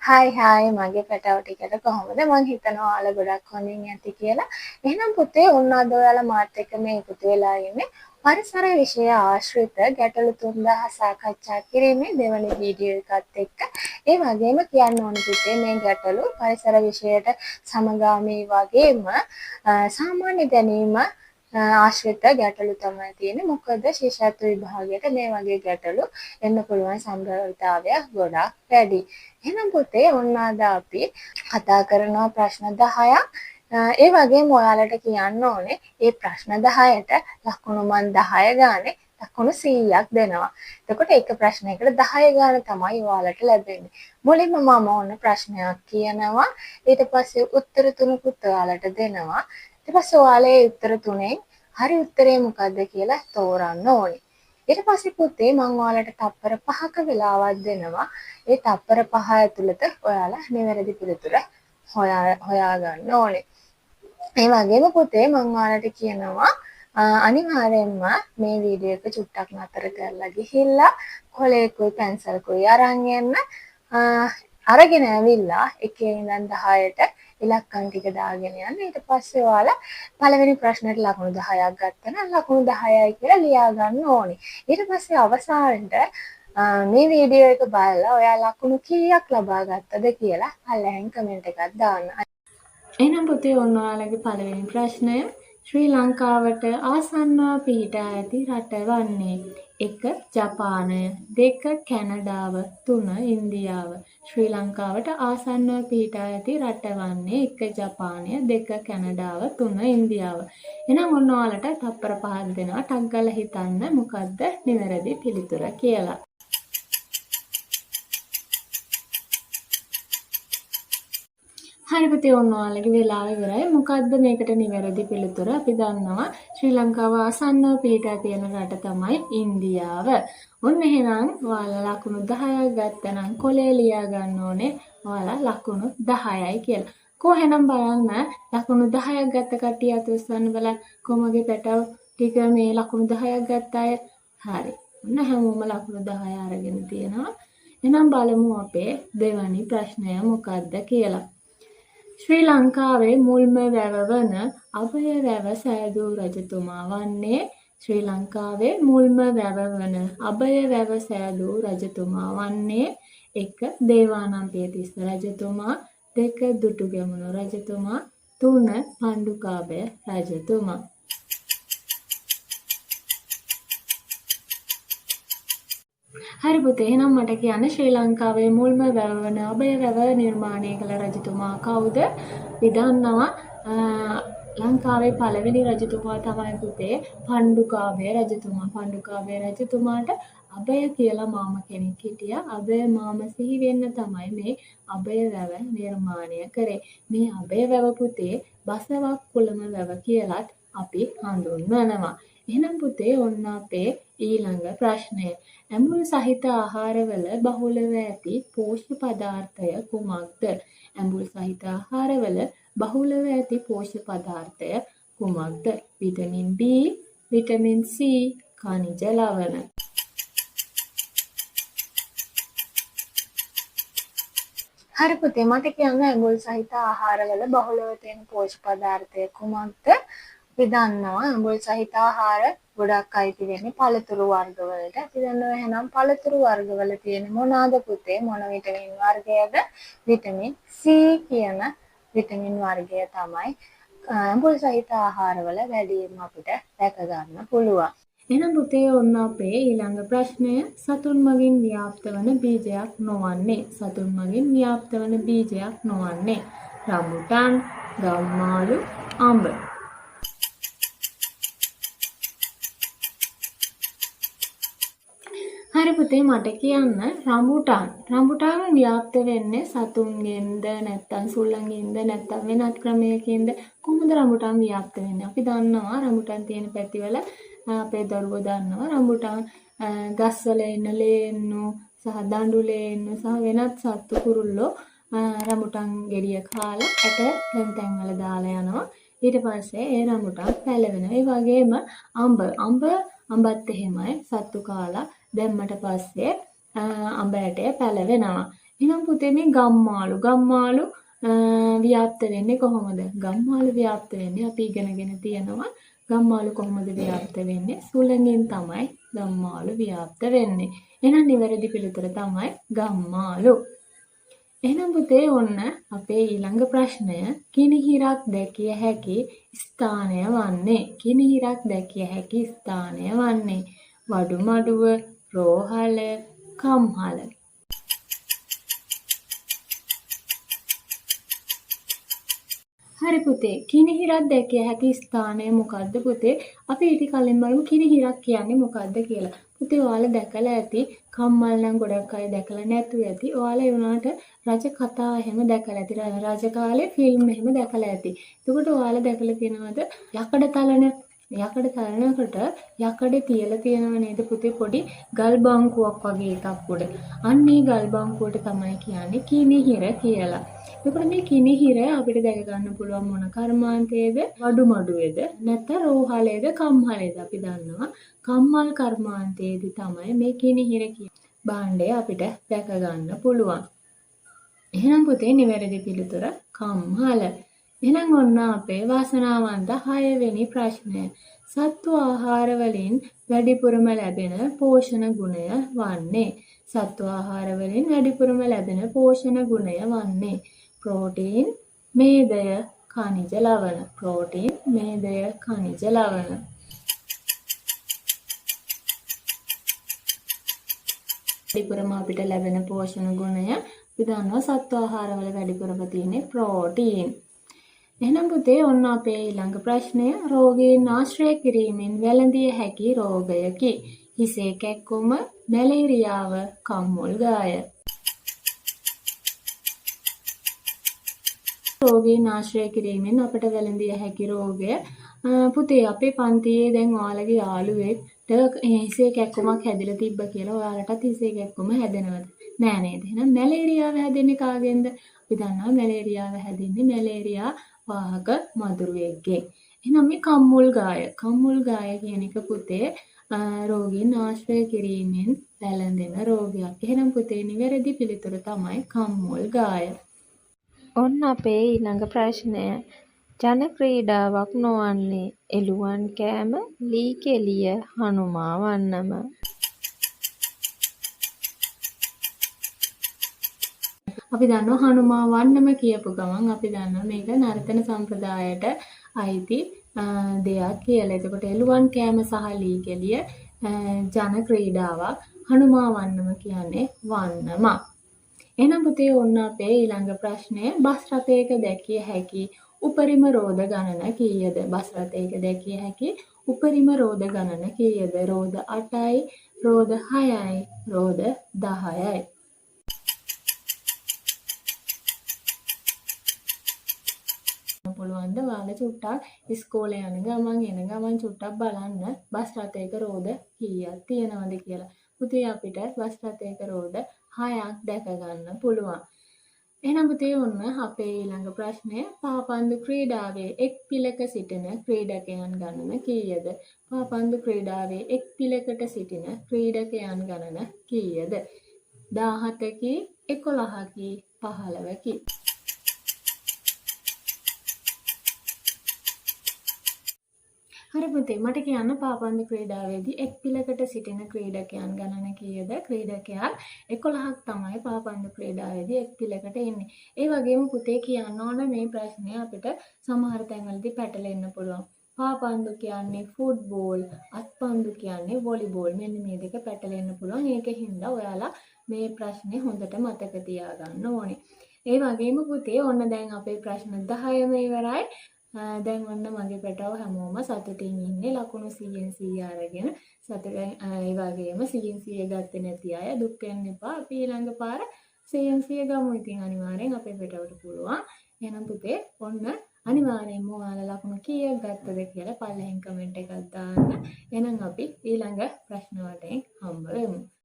Hi මගේ පැටව ටිකට කොහොමද? මං හිතනවා ඔයාලා ගොඩක් හොඳින් ඇති කියලා. එහෙනම් පුතේ ඔන්න අද ඔයාලා මාත් එක්ක මේ එකතු වෙලා ඉන්නේ පරිසර විෂය ආශ්‍රිත ගැටලු 3000 සාකච්ඡා කිරීමේ දෙවැනි වීඩියෝ එකත් එක්ක. ඒ වගේම කියන්න ඕන පුතේ මේ ගැටලු පරිසර විෂයට සමගාමී වගේම සාමාන්‍ය දැනීම ආශ්‍රිත ගැටලු තමයි තියෙන්නේ. මොකද ශිෂ්‍යත්ව විභාගයට මේ වගේ ගැටලු එන්න පුළුවන් සම්භාවිතාවය ගොඩාක් වැඩි. එහෙනම් පුතේ ඔන්න අද අපි කතා කරනවා ප්‍රශ්න 10ක්. ඒ වගේම ඔයාලට කියන්න ඕනේ මේ ප්‍රශ්න 10ට ලකුණු මන් 10 ගානේ ලකුණු 100ක් දෙනවා. එතකොට එක ප්‍රශ්නයකට 10 ගාන තමයි ඔයාලට ලැබෙන්නේ. මුලින්ම මම ඔන්න ප්‍රශ්නයක් කියනවා. ඊට පස්සේ උත්තර තුනකුත් ඔයාලට දෙනවා. ඊට පස්සේ ඔයාලා ඒ උත්තර තුනෙන් හරි උත්තරේ මොකද්ද කියලා තෝරන්න ඕනේ. ඊට පස්සේ පුතේ මම ඔයාලට තප්පර 5ක වෙලාවක් දෙනවා. ඒ තප්පර 5 ඇතුළත ඔයාලා නිවැරදි පිළිතුර හොයාගන්න ඕනේ. ඒ වගේම පුතේ මම ඔයාලට කියනවා අනිවාර්යෙන්ම මේ වීඩියෝ එක චුට්ටක් නතර කරලා ගිහිල්ලා කොලේකුයි පැන්සල්කුයි අරන් එන්න. අරගෙන ඇවිල්ලා 1 ඉඳන් 10ට ඉලක්කම් ටික දාගෙන යන්න. ඊට පස්සේ ඔයාලා පළවෙනි ප්‍රශ්නෙට ලකුණු 10ක් ගත්තා නම් ලකුණු 10යි කියලා ලියා ගන්න ඕනේ. ඊට පස්සේ අවසානට මේ වීඩියෝ එක බලලා ඔයා ලකුණු කීයක් ලබා ගත්තද කියලා අල්ලෙන් කමෙන්ට් එකක් දාන්න. එහෙනම් පුතේ ඔන්න ඔයාලගේ පළවෙනි ප්‍රශ්නය ශ්‍රී ලංකාවට ආසන්නව පිහිටා ඇති රට වන්නේ 1. ජපානය 2. කැනඩාව 3. ඉන්දියාව ශ්‍රී ලංකාවට ආසන්නව පිහිටා ඇති රට වන්නේ 1. ජපානය 2. කැනඩාව 3. ඉන්දියාව. එහෙනම් ඔන්න ඔයාලට තප්පර 5ක් දෙනවා. ටක් ගාලා හිතන්න මොකද්ද නිවැරදි පිළිතුර කියලා. හරි පුතේ ඔන්න ඔයාලගේ වෙලාව ඉවරයි. මොකද්ද මේකට නිවැරදි පිළිතුර? අපි දන්නවා ශ්‍රී ලංකාව ආසන්නව පිහිටා තියෙන රට තමයි ඉන්දියාව. ඔන්න එහෙනම් ඔයාලා ලකුණු 10ක් ගත්තනම් කොලේ ලියා ගන්න ඕනේ ඔයාලා ලකුණු 10යි කියලා. කොහෙනම් බලන්න ලකුණු 10ක් ගත්ත කට්ටිය අත උස්සන්න බලන්න කොමගේ පැටව ටික මේ ලකුණු 10ක් ගත්ත අය. හරි. ඔන්න හැමෝම ලකුණු 10 අරගෙන තියෙනවා. එහෙනම් බලමු අපේ දෙවැනි ප්‍රශ්නය මොකද්ද කියලා. ශ්‍රී ලංකාවේ මුල්ම වැව වන අභය වැව සෑදූ රජතුමා වන්නේ ශ්‍රී ලංකාවේ මුල්ම වැව වන අභය වැව සෑදූ රජතුමා වන්නේ 1. දේවානම්පියතිස්ස රජතුමා 2. දුටුගැමුණු රජතුමා 3. පණ්ඩුකාභය රජතුමා. හරි පුතේ එහෙනම් මට කියන්න ශ්‍රී ලංකාවේ මුල්ම වැව වන අභය වැව නිර්මාණය කළ රජතුමා කවුද? අපි දන්නවා ලංකාවේ පළවෙනි රජතුමා තමයි පුතේ පණ්ඩුකාභය රජතුමා. පණ්ඩුකාභය රජතුමාට අභය කියලා මාම කෙනෙක් හිටියා. අභය මාම සිහි වෙන්න තමයි මේ අභය වැව නිර්මාණය කරේ. මේ අභය වැව පුතේ බසවක් කුලම වැව කියලත් අපි හඳුන්වනවා. එහෙනම් පුතේ ඔන්න අපේ ඊළඟ ප්‍රශ්නය. ඇඹුල් සහිත ආහාරවල බහුලව ඇති පෝෂ්‍ය පදාර්ථය කුමක්ද? ඇඹුල් සහිත ආහාරවල බහුලව ඇති පෝෂ්‍ය පදාර්ථය කුමක්ද? Vitamin B, vitamin C, khනිජ ලවණ. හරි පුතේ මට කියන්න ඇඹුල් සහිත ආහාරවල බහුලව තියෙන පෝෂ්‍ය පදාර්ථය කුමක්ද? අපි දන්නවා ඇඹුල් සහිත ආහාර ගොඩක් අයිති වෙන්නේ පළතුරු වර්ගවලට. අපි දන්නවා එහෙනම් පළතුරු වර්ගවල තියෙන මොනවාද පුතේ? මොන විටමින් වර්ගයද? විටමින් C කියන විටමින් වර්ගය තමයි ඇඹුල් සහිත ආහාරවල වැඩිම අපිට දැක ගන්න පුළුවන්. එහෙනම් පුතේ ඔන්න අපේ ඊළඟ ප්‍රශ්නය සතුන් මගින් ව්‍යාප්ත වන බීජයක් නොවන්නේ. සතුන් මගින් ව්‍යාප්ත වන බීජයක් නොවන්නේ. රම්බුටාන්, ගම්මාළු, අඹ. හරි පුතේ මට කියන්න රම්බුටාන් ව්‍යාප්ත වෙන්නේ සතුන්ගෙන්ද නැත්නම් සුල්ලංගෙන්ද නැත්නම් වෙනත් ක්‍රමයකින්ද? කොහොමද රම්බුටාන් ව්‍යාප්ත වෙන්නේ? අපි දන්නවා රම්බුටාන් තියෙන පැතිවල අපේ දරුවෝ දන්නවා රම්බුටාන් ගස්වල එන ලේන්නු සහ දඬු ලේන්නු සහ වෙනත් සත්තු කුරුල්ලෝ රම්බුටාන් ගෙඩිය කාලා ඇට තැන් වල දාලා යනවා. ඊට පස්සේ ඒ රම්බුටාන් පැලවෙනවා. ඒ වගේම අඹත් එහෙමයි සත්තු කාලා දැම්මට පස්සේ අඹ ඇටය පැලවෙනවා. එහෙනම් පුතේ මේ ගම්මාළු ව්‍යාප්ත වෙන්නේ කොහොමද? ගම්මාළු ව්‍යාප්ත වෙන්නේ අපි ඉගෙනගෙන තියෙනවා. ගම්මාළු කොහොමද ව්‍යාප්ත වෙන්නේ? සුළඟින් තමයි ගම්මාළු ව්‍යාප්ත වෙන්නේ. එහෙනම් නිවැරදි පිළිතුර තමයි ගම්මාළු. එහෙනම් පුතේ ඔන්න අපේ ඊළඟ ප්‍රශ්නය කිනිහිරක් දැකිය හැකි ස්ථානය වන්නේ. කිනිහිරක් දැකිය හැකි ස්ථානය වන්නේ වඩුමඩුව, රෝහල, කම්හල. හරි පුතේ කිනිහිරක් දැකිය හැකි ස්ථානය මොකද්ද පුතේ? අපි ඊට කලින් බලමු කිනිහිරක් කියන්නේ මොකද්ද කියලා. පුතේ ඔයාලා දැකලා ඇති කම්මල් නම් ගොඩක් අය දැකලා නැතුව ඇති. ඔයාලා ඒ වුණාට රජ කතා එහෙම දැකලා ඇති. රජ කාලේ ෆිල්ම් එහෙම දැකලා ඇති. එතකොට ඔයාලා දැකලා තියෙනවද යකඩ තලන තලනකට යකඩේ තියලා තියෙනව නේද පුතේ පොඩි ගල් බංකුවක් වගේ එකක් උඩ. අන්න ඒ ගල් බංකුවට තමයි කියන්නේ කිනිහිර කියලා. එතකොට මේ කිනිහිර අපිට දැක ගන්න පුළුවන් මොන කර්මාන්තයේද? වඩුමඩුවේද? නැත්නම් රෝහලේද කම්හලේද? අපි දන්නවා කම්මල් කර්මාන්තයේදී තමයි මේ කිනිහිර කියන භාණ්ඩය අපිට දැක ගන්න පුළුවන්. එහෙනම් පුතේ නිවැරදි පිළිතුර කම්හල. එහෙනම් ඔන්න අපේ වාසනාවන්ත 6 වෙනි ප්‍රශ්නය. සත්ව ආහාර වලින් වැඩිපුරම ලැබෙන පෝෂණ ගුණය වන්නේ. සත්ව ආහාර වලින් වැඩිපුරම ලැබෙන පෝෂණ ගුණය වන්නේ ප්‍රෝටීන්, මේදය, khනිජ ලවණ. ප්‍රෝටීන්, මේදය, khනිජ ලවණ. වැඩිපුරම අපිට ලැබෙන පෝෂණ ගුණය අපි දන්නවා සත්ව ආහාරවල වැඩිපුරම තියෙන්නේ ප්‍රෝටීන්. එහෙනම් පුතේ ඔන්න අපේ ඊළඟ ප්‍රශ්නය රෝගීන් ආශ්‍රය කිරීමෙන් වැළඳිය හැකි රෝගයකි. හිසේ කැක්කුම, මැලේරියාව, කම්මුල් ගාය. රෝගීන් ආශ්‍රය කිරීමෙන් අපට වැළඳිය හැකි රෝගය පුතේ අපේ පන්තියේ දැන් ඔයාලගේ යාළුවෙක්ට හිසේ කැක්කුමක් හැදිලා තිබ්බ කියලා ඔයාලටත් හිසේ කැක්කුම හැදෙනවද? නෑ නේද? එහෙනම් මැලේරියාව හැදෙන්නේ කාගෙන්ද? අපි දන්නවා මැලේරියාව හැදෙන්නේ මැලේරියා වාහක මදුරුවෙක්ගෙන්. එහෙනම් මේ කම්මුල් ගාය කියන එක පුතේ රෝගීන් ආශ්‍රය කිරීමෙන් වැළඳෙන රෝගයක්. එහෙනම් පුතේ නිවැරදි පිළිතුර තමයි කම්මුල් ගාය. ඔන්න අපේ ඊළඟ ප්‍රශ්නය. ජන ක්‍රීඩාවක් නොවන්නේ එළුවන් කෑම, ලී කෙලිය, හනුමා වන්නම. අපි දන්නවා හනුමා වන්නම කියපු ගමන් අපි දන්නවා මේක නර්තන සම්ප්‍රදායට අයිති දෙයක් කියලා. එතකොට එළුවන් කෑම සහ ලී කෙලිය ජන ක්‍රීඩාවක්. හනුමා වන්නම කියන්නේ වන්නම. එහෙනම් පුතේ ඔන්න අපේ ඊළඟ ප්‍රශ්නය බස් රථයක දැකිය හැකි උපරිම රෝද ගණන කීයද? බස් රථයක දැකිය හැකි උපරිම රෝද ගණන කීයද? රෝද 8යි, රෝද 6යි, රෝද 10යි. පුළුවන්ද ඔයාලා චුට්ටක් ඉස්කෝලේ යන ගමන් එන ගමන් චුට්ටක් බලන්න බස් රථයක රෝද කීයක් තියෙනවද කියලා. පුතේ අපිට බස් රථයක රෝද 6ක් දැක ගන්න පුළුවන්. එහෙනම් පුතේ ඔන්න අපේ ඊළඟ ප්‍රශ්නය පාපන්දු ක්‍රීඩාවේ එක් පිලක සිටින ක්‍රීඩකයන් ගණන කීයද? පාපන්දු ක්‍රීඩාවේ එක් පිලකට සිටින ක්‍රීඩකයන් ගණන කීයද? 17කි, 11කි, 15කි. හරි පුතේ මට කියන්න පාපන්දු ක්‍රීඩාවේදී එක් පිලකට සිටින ක්‍රීඩකයන් ගණන කීයද? ක්‍රීඩකයන් 11ක් තමයි පාපන්දු ක්‍රීඩාවේදී එක් පිලකට ඉන්නේ. ඒ වගේම පුතේ කියන්න ඕන මේ ප්‍රශ්නය අපිට සමහර තැන්වලදී පැටලෙන්න පුළුවන්. පාපන්දු කියන්නේ ෆුට්බෝල්, අත්පන්දු කියන්නේ වොලිබෝල්. මෙන්න මේ දෙක පැටලෙන්න පුළුවන්. ඒකින්ද ඔයාලා මේ ප්‍රශ්නේ හොඳට මතක තියාගන්න ඕනේ. ඒ වගේම පුතේ ඔන්න දැන් අපේ ප්‍රශ්න 10ම ඉවරයි. දැන් ඔන්න මගේ පැටව හැමෝම සතුටින් ඉන්නේ ලකුණු 100න් 100 අරගෙන සතුටෙන් ඒ වගේම 100න් 100 ගත්තේ නැති අය දුක් වෙන්න එපා. අපි ඊළඟ පාර 100න් 100 ගමු. ඉතින් අනිවාර්යෙන් අපේ පැටවට පුළුවන්. එහෙනම් පුතේ ඔන්න අනිවාර්යෙන්ම ඔයාලා ලකුණු කීයක් ගත්තද කියලා පල්ලෙහෙන් කමෙන්ට් එකක් දාන්න. එහෙනම් අපි ඊළඟ ප්‍රශ්න වලට හම්බ වෙමු.